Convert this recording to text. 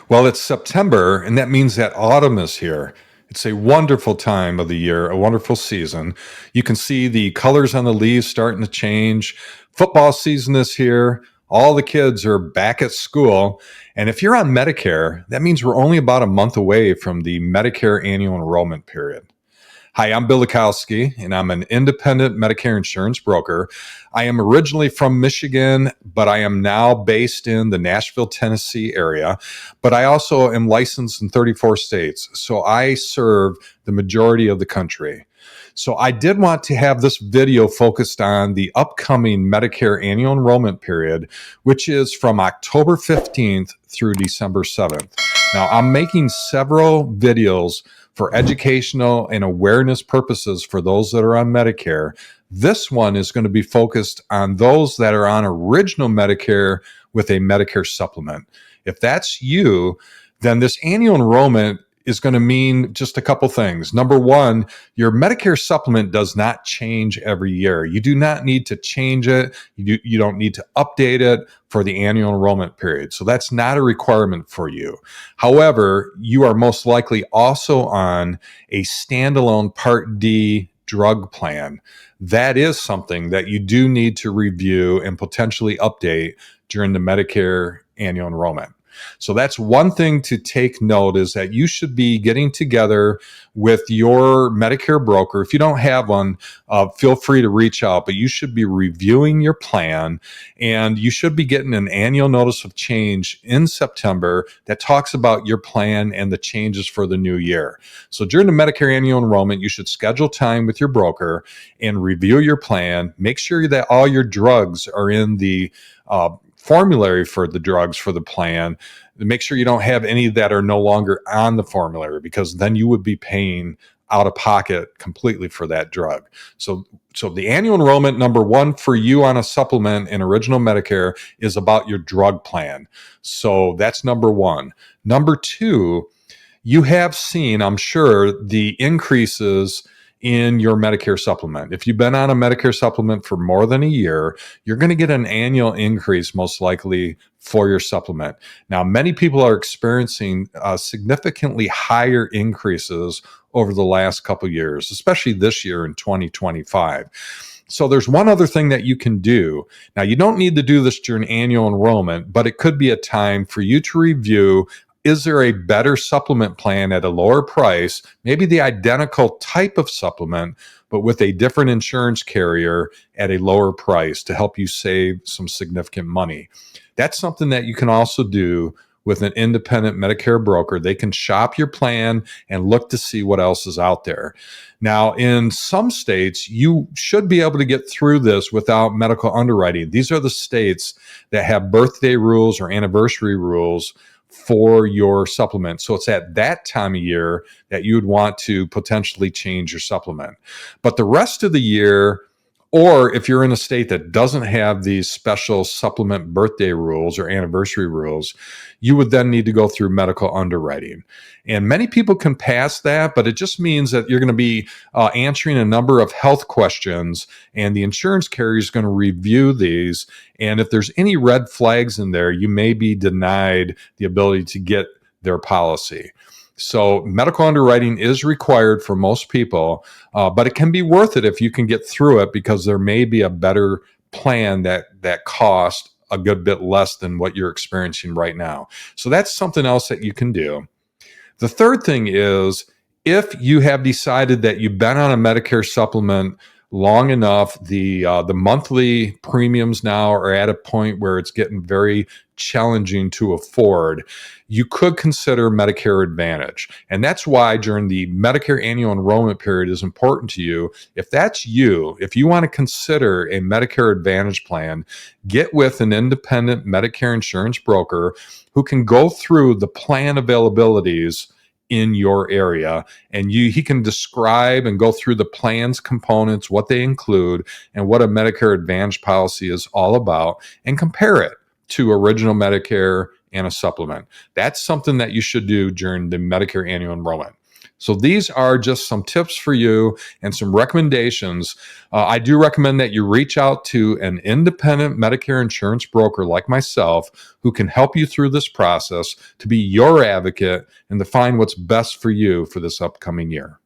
Well, it's September, and that means that autumn is here. It's a wonderful time of the year, a wonderful season. You can see the colors on the leaves starting to change. Football season is here. All the kids are back at school. And if you're on Medicare, that means we're only about a month away from the Medicare Annual Enrollment Period. Hi, I'm Bill Lewkowski, and I'm an independent Medicare insurance broker. I am originally from Michigan, but I am now based in the Nashville, Tennessee area. But I also am licensed in 34 states, so I serve the majority of the country. So I did want to have this video focused on the upcoming Medicare Annual Enrollment Period, which is from October 15th through December 7th. Now, I'm making several videos for educational and awareness purposes for those that are on Medicare. This one is going to be focused on those that are on original Medicare with a Medicare supplement. If that's you, then this annual enrollment is going to mean just a couple things. Number one, your Medicare supplement does not change every year. You do not need to change it. You don't need to update it for the annual enrollment period. So that's not a requirement for you. However, you are most likely also on a standalone Part D drug plan. That is something that you do need to review and potentially update during the Medicare annual enrollment. So that's one thing to take note, is that you should be getting together with your Medicare broker. If you don't have one, feel free to reach out, but you should be reviewing your plan, and you should be getting an annual notice of change in September that talks about your plan and the changes for the new year. So during the Medicare annual enrollment, you should schedule time with your broker and review your plan. Make sure that all your drugs are in the formulary for the drugs for the plan. Make sure you don't have any that are no longer on the formulary, because then you would be paying out of pocket completely for that drug. So the annual enrollment, number one for you on a supplement in original Medicare, is about your drug plan. So that's number one. Number two, you have seen, I'm sure, the increases in your Medicare supplement. If you've been on a Medicare supplement for more than a year, you're going to get an annual increase most likely for your supplement. Now, many people are experiencing significantly higher increases over the last couple of years, especially this year in 2025. So there's one other thing that you can do. Now, you don't need to do this during annual enrollment, but it could be a time for you to review, is there a better supplement plan at a lower price, maybe the identical type of supplement, but with a different insurance carrier at a lower price to help you save some significant money? That's something that you can also do with an independent Medicare broker. They can shop your plan and look to see what else is out there. Now, in some states, you should be able to get through this without medical underwriting. These are the states that have birthday rules or anniversary rules for your supplement. So it's at that time of year that you would want to potentially change your supplement. But the rest of the year, or if you're in a state that doesn't have these special supplement birthday rules or anniversary rules, you would then need to go through medical underwriting. And many people can pass that, but it just means that you're going to be answering a number of health questions, and the insurance carrier is going to review these. And if there's any red flags in there, you may be denied the ability to get their policy. So medical underwriting is required for most people, but it can be worth it if you can get through it, because there may be a better plan that costs a good bit less than what you're experiencing right now. So that's something else that you can do. The third thing is, if you have decided that you've been on a Medicare supplement long enough, the monthly premiums now are at a point where it's getting very challenging to afford, you could consider Medicare Advantage. And that's why during the Medicare Annual Enrollment Period is important to you. If that's you, if you want to consider a Medicare Advantage plan, get with an independent Medicare insurance broker who can go through the plan availabilities in your area, and he can describe and go through the plan's components, what they include, and what a Medicare Advantage policy is all about, and compare it to original Medicare and a supplement. That's something that you should do during the Medicare annual enrollment. So these are just some tips for you and some recommendations. I do recommend that you reach out to an independent Medicare insurance broker like myself who can help you through this process to be your advocate and to find what's best for you for this upcoming year.